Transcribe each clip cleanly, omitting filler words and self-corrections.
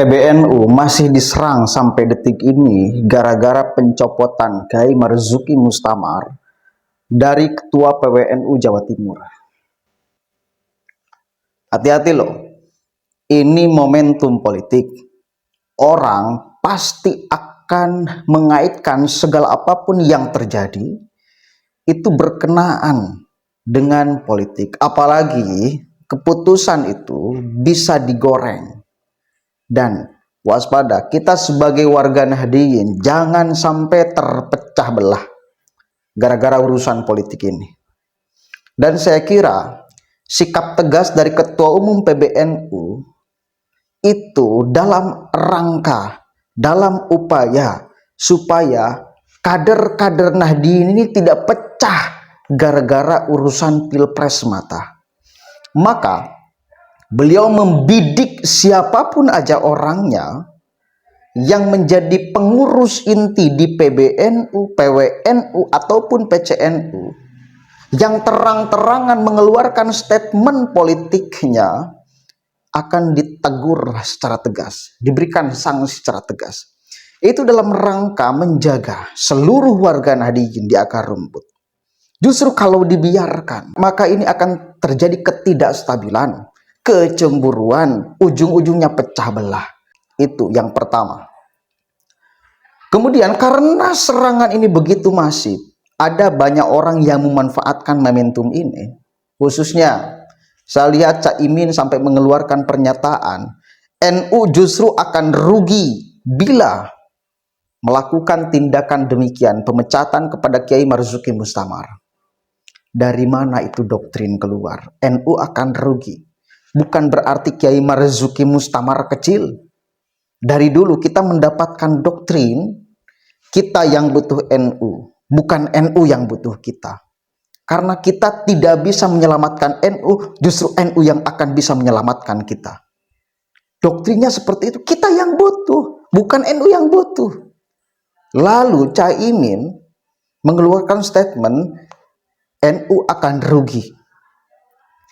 PBNU masih diserang sampai detik ini gara-gara pencopotan Kiai Marzuki Mustamar dari Ketua PBNU Jawa Timur. Hati-hati loh, ini momentum politik. Orang pasti akan mengaitkan segala apapun yang terjadi itu berkenaan dengan politik. Apalagi keputusan itu bisa digoreng. Dan waspada, kita sebagai warga Nahdliyin jangan sampai terpecah belah gara-gara urusan politik ini. Dan saya kira sikap tegas dari Ketua Umum PBNU itu dalam rangka, dalam upaya supaya kader-kader Nahdliyin ini tidak pecah gara-gara urusan pilpres semata. Maka beliau membidik siapapun aja orangnya yang menjadi pengurus inti di PBNU, PWNU, ataupun PCNU yang terang-terangan mengeluarkan statement politiknya akan ditegur secara tegas, diberikan sanksi secara tegas. Itu dalam rangka menjaga seluruh warga Nahdliyin di akar rumput. Justru kalau dibiarkan, maka ini akan terjadi ketidakstabilan, kecemburuan, ujung-ujungnya pecah belah. Itu yang pertama. Kemudian karena serangan ini begitu masif, ada banyak orang yang memanfaatkan momentum ini. Khususnya saya lihat Cak Imin sampai mengeluarkan pernyataan, NU justru akan rugi bila melakukan tindakan demikian, pemecatan kepada Kiai Marzuki Mustamar. Dari mana itu doktrin keluar? NU akan rugi. Bukan berarti Kiai Marzuki Mustamar kecil. Dari dulu kita mendapatkan doktrin kita yang butuh NU, bukan NU yang butuh kita. Karena kita tidak bisa menyelamatkan NU, justru NU yang akan bisa menyelamatkan kita. Doktrinnya seperti itu, kita yang butuh, bukan NU yang butuh. Lalu Cak Imin mengeluarkan statement NU akan rugi.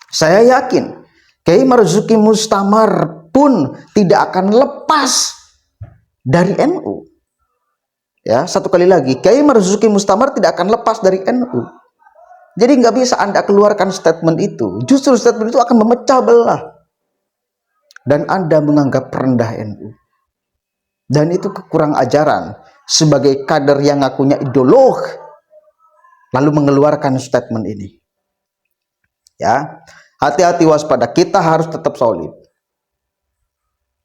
Saya yakin Kiai Marzuki Mustamar pun tidak akan lepas dari NU. Ya, satu kali lagi, Kiai Marzuki Mustamar tidak akan lepas dari NU. Jadi nggak bisa Anda keluarkan statement itu. Justru statement itu akan memecah belah. Dan Anda menganggap rendah NU. Dan itu kekurang ajaran sebagai kader yang ngakunya ideolog, lalu mengeluarkan statement ini. Ya, hati-hati, waspada, kita harus tetap solid.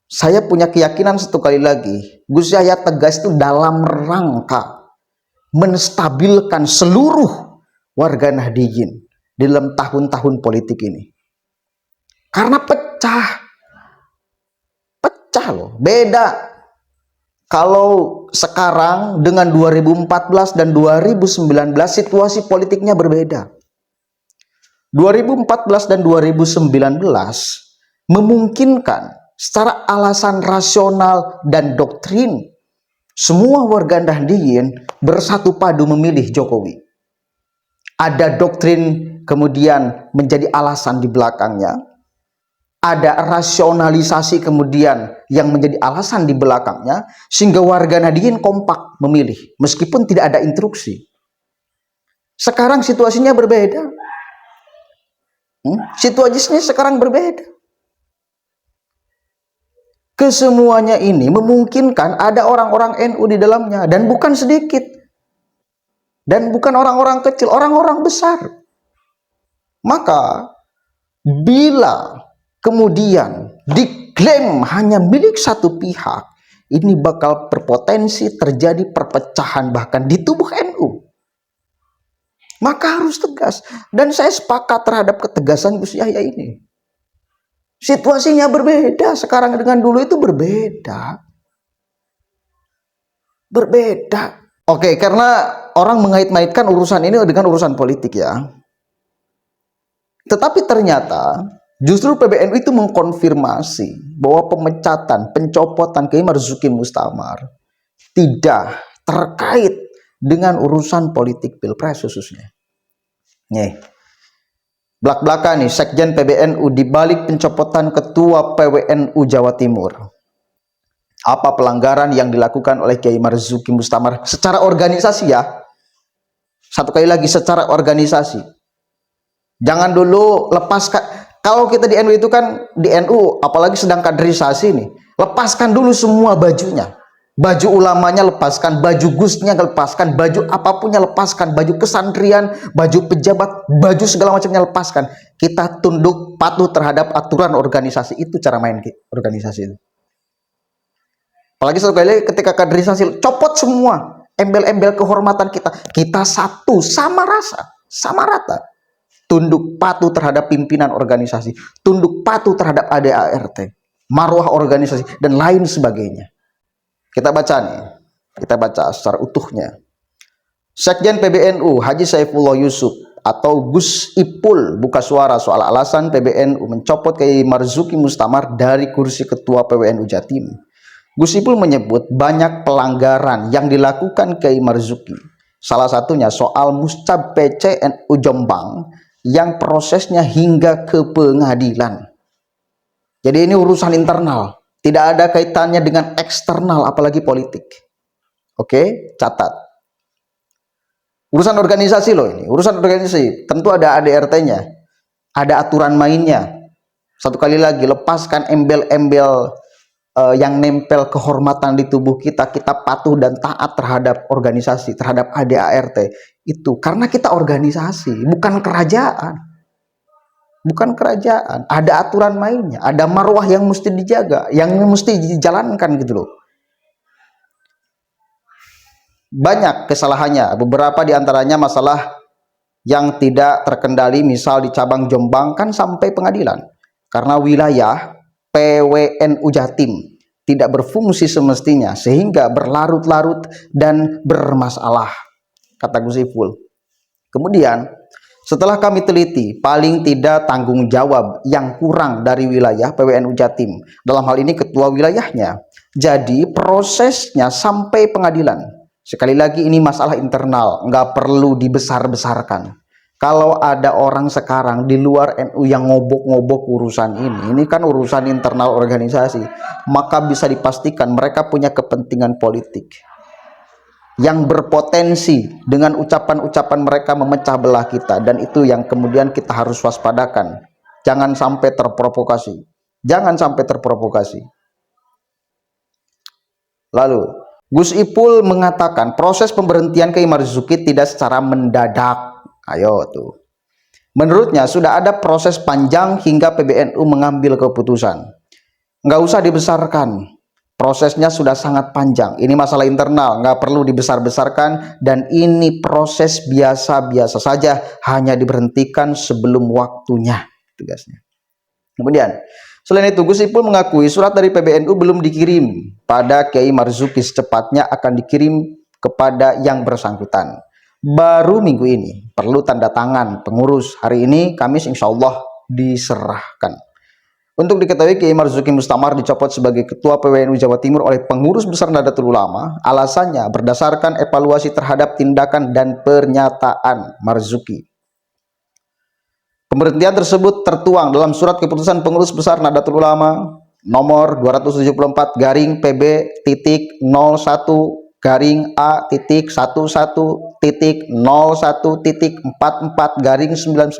Saya punya keyakinan satu kali lagi, Gus Yahya tegas itu dalam rangka menstabilkan seluruh warga Nahdliyin dalam tahun-tahun politik ini. Karena pecah loh, beda. Kalau sekarang dengan 2014 dan 2019 situasi politiknya berbeda. 2014 dan 2019 memungkinkan secara alasan rasional dan doktrin semua warga Nahdliyin bersatu padu memilih Jokowi. Ada doktrin kemudian menjadi alasan di belakangnya. Ada rasionalisasi kemudian yang menjadi alasan di belakangnya, sehingga warga Nahdliyin kompak memilih meskipun tidak ada instruksi. Sekarang situasinya berbeda. Situasinya sekarang berbeda. Kesemuanya ini memungkinkan ada orang-orang NU di dalamnya, dan bukan sedikit. Dan bukan orang-orang kecil, orang-orang besar. Maka bila kemudian diklaim hanya milik satu pihak, ini bakal berpotensi terjadi perpecahan bahkan di tubuh NU. Maka harus tegas. Dan saya sepakat terhadap ketegasan Gus Yahya ini. Situasinya berbeda sekarang dengan dulu, itu berbeda. Berbeda. Oke, karena orang mengait-ngaitkan urusan ini dengan urusan politik ya. Tetapi ternyata justru PBNU itu mengkonfirmasi bahwa pemecatan, pencopotan Kiai Marzuki Mustamar tidak terkait dengan urusan politik pilpres khususnya. Nih, belak-belakan nih, Sekjen PBNU dibalik pencopotan Ketua PWNU Jawa Timur. Apa pelanggaran yang dilakukan oleh Kiai Marzuki Mustamar secara organisasi ya. Satu kali lagi, secara organisasi. Jangan dulu lepaskan. Kalau kita di NU itu kan, di NU apalagi sedang kaderisasi nih, lepaskan dulu semua bajunya. Baju ulamanya lepaskan, baju gusnya lepaskan, baju apapunnya lepaskan, baju kesantrian, baju pejabat, baju segala macamnya lepaskan. Kita tunduk patuh terhadap aturan organisasi. Itu cara main organisasi itu. Apalagi sekali ketika kaderisasi, copot semua embel-embel kehormatan kita. Kita satu, sama rasa, sama rata. Tunduk patuh terhadap pimpinan organisasi, tunduk patuh terhadap ADART, marwah organisasi, dan lain sebagainya. Kita baca nih, kita baca secara utuhnya. Sekjen PBNU Haji Saifullah Yusuf atau Gus Ipul buka suara soal alasan PBNU mencopot Kiai Marzuki Mustamar dari kursi Ketua PWNU Jatim. Gus Ipul menyebut banyak pelanggaran yang dilakukan Kiai Marzuki. Salah satunya soal Muscab PCNU Jombang yang prosesnya hingga ke pengadilan. Jadi ini urusan internal, tidak ada kaitannya dengan eksternal apalagi politik. Oke, catat. Urusan organisasi loh ini, urusan organisasi. Tentu ada ADRT-nya, ada aturan mainnya. Satu kali lagi, lepaskan embel-embel yang nempel kehormatan di tubuh kita. Kita patuh dan taat terhadap organisasi, terhadap ADART. Itu karena kita organisasi, bukan kerajaan. Bukan kerajaan. Ada aturan mainnya, ada marwah yang mesti dijaga, yang mesti dijalankan gitu loh. Banyak kesalahannya, beberapa diantaranya masalah yang tidak terkendali, misal di cabang Jombang kan sampai pengadilan karena wilayah PWNU Jatim tidak berfungsi semestinya sehingga berlarut-larut dan bermasalah, kata Gus Ipul. Kemudian setelah kami teliti, paling tidak tanggung jawab yang kurang dari wilayah PWNU Jatim, dalam hal ini ketua wilayahnya, jadi prosesnya sampai pengadilan. Sekali lagi ini masalah internal, nggak perlu dibesar-besarkan. Kalau ada orang sekarang di luar NU yang ngobok-ngobok urusan ini kan urusan internal organisasi, maka bisa dipastikan mereka punya kepentingan politik yang berpotensi dengan ucapan-ucapan mereka memecah belah kita, dan itu yang kemudian kita harus waspadakan. Jangan sampai terprovokasi. Jangan sampai terprovokasi. Lalu Gus Ipul mengatakan proses pemberhentian Kiai Marzuki tidak secara mendadak. Ayo tuh. Menurutnya sudah ada proses panjang hingga PBNU mengambil keputusan. Nggak usah dibesarkan. Prosesnya sudah sangat panjang. Ini masalah internal, nggak perlu dibesar-besarkan, dan ini proses biasa-biasa saja, hanya diberhentikan sebelum waktunya, tugasnya. Kemudian, selain itu Gus Ipul mengakui surat dari PBNU belum dikirim pada Kiai Marzuki, secepatnya akan dikirim kepada yang bersangkutan. Baru minggu ini, perlu tanda tangan pengurus. Hari ini, Kamis, insya Allah diserahkan. Untuk diketahui, Kiai Marzuki Mustamar dicopot sebagai Ketua PWNU Jawa Timur oleh Pengurus Besar Nahdlatul Ulama. Alasannya berdasarkan evaluasi terhadap tindakan dan pernyataan Marzuki. Pemberhentian tersebut tertuang dalam surat keputusan Pengurus Besar Nahdlatul Ulama nomor 274 garing PB titik 01 garing A titik 11 titik 01 titik 44 garing 99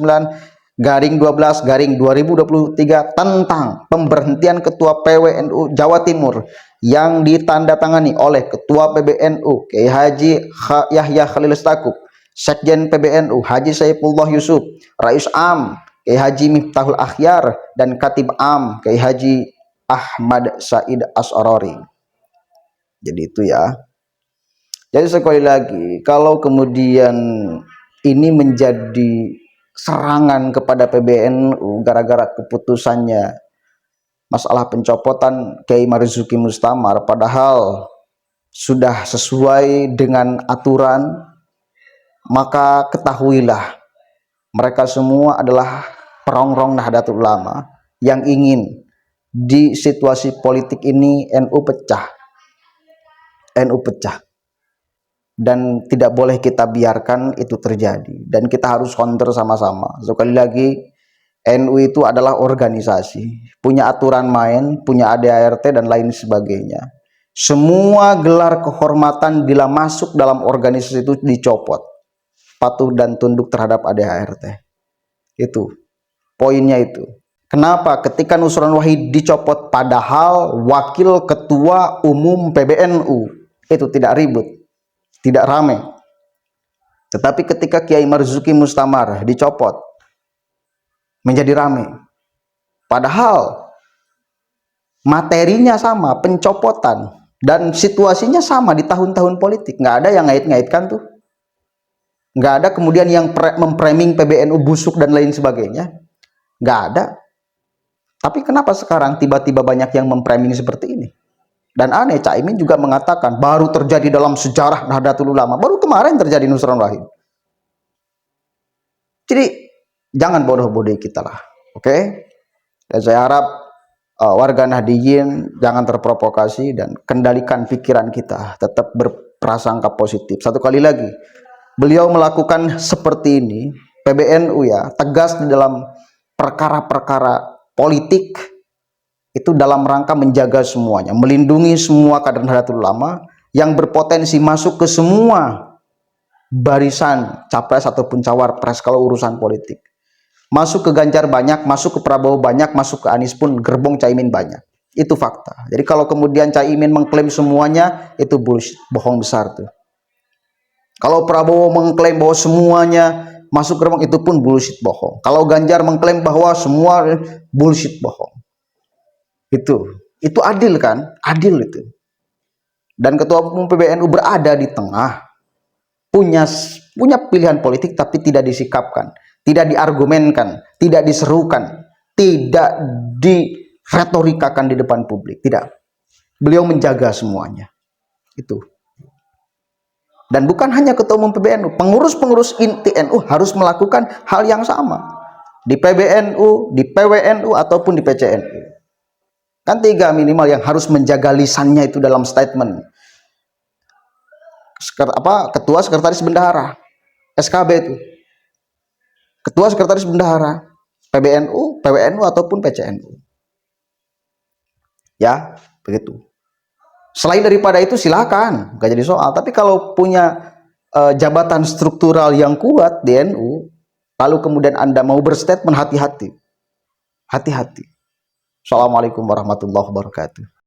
garing 12 garing 2023 tentang pemberhentian Ketua PWNU Jawa Timur yang ditandatangani oleh Ketua PBNU Kiai Haji Yahya Khalil Stakuf, Sekjen PBNU Haji Saifullah Yusuf, Rais Am Kiai Haji Miftahul Akhyar, dan Katib Am Kiai Haji Ahmad Said As'arori. Jadi itu ya. Jadi sekali lagi, kalau kemudian ini menjadi serangan kepada PBNU gara-gara keputusannya masalah pencopotan Kiai Marzuki Mustamar, padahal sudah sesuai dengan aturan, maka ketahuilah mereka semua adalah perongrong Nahdlatul Ulama yang ingin di situasi politik ini NU pecah. NU pecah. Dan tidak boleh kita biarkan itu terjadi, dan kita harus counter sama-sama. Sekali lagi, NU itu adalah organisasi, punya aturan main, punya ADART dan lain sebagainya. Semua gelar kehormatan bila masuk dalam organisasi itu dicopot. Patuh dan tunduk terhadap ADHRT. Itu poinnya itu. Kenapa ketika Nusron Wahid dicopot padahal wakil ketua umum PBNU itu tidak ribut, tidak ramai. Tetapi ketika Kiai Marzuki Mustamar dicopot menjadi ramai. Padahal materinya sama, pencopotan dan situasinya sama di tahun-tahun politik. Nggak ada yang ngait-ngaitkan tuh. Nggak ada kemudian yang memframing PBNU busuk dan lain sebagainya. Nggak ada. Tapi kenapa sekarang tiba-tiba banyak yang memframing seperti ini? Dan aneh, Caimin juga mengatakan baru terjadi dalam sejarah Nahdlatul Ulama. Baru kemarin terjadi Nusron Wahid. Jadi jangan bodoh-bodohi kita lah. Oke? Dan saya harap warga Nahdiyin jangan terprovokasi dan kendalikan pikiran kita, tetap berprasangka positif. Satu kali lagi, beliau melakukan seperti ini, PBNU ya, tegas di dalam perkara-perkara politik itu dalam rangka menjaga semuanya, melindungi semua kader Nahdlatul Ulama yang berpotensi masuk ke semua barisan capres ataupun cawapres kalau urusan politik. Masuk ke Ganjar banyak, masuk ke Prabowo banyak, masuk ke Anies pun gerbong Caimin banyak. Itu fakta. Jadi kalau kemudian Caimin mengklaim semuanya, itu bullshit, bohong besar tuh. Kalau Prabowo mengklaim bahwa semuanya masuk gerbong, itu pun bullshit, bohong. Kalau Ganjar mengklaim bahwa semua bullshit, bohong. Itu adil kan? Adil itu. Dan Ketua Umum PBNU berada di tengah, punya pilihan politik tapi tidak disikapkan, tidak diargumenkan, tidak diserukan, tidak diretorikakan di depan publik, tidak. Beliau menjaga semuanya. Itu. Dan bukan hanya Ketua Umum PBNU, pengurus-pengurus inti NU harus melakukan hal yang sama. Di PBNU, di PWNU ataupun di PCNU. Kan 3 minimal yang harus menjaga lisannya itu dalam statement. Ketua Sekretaris Bendahara, SKB itu. Ketua Sekretaris Bendahara, PBNU, PWNU ataupun PCNU. Ya, begitu. Selain daripada itu silakan, gak jadi soal. Tapi kalau punya jabatan struktural yang kuat di NU, lalu kemudian Anda mau berstatement, hati-hati. Hati-hati. Assalamualaikum warahmatullahi wabarakatuh.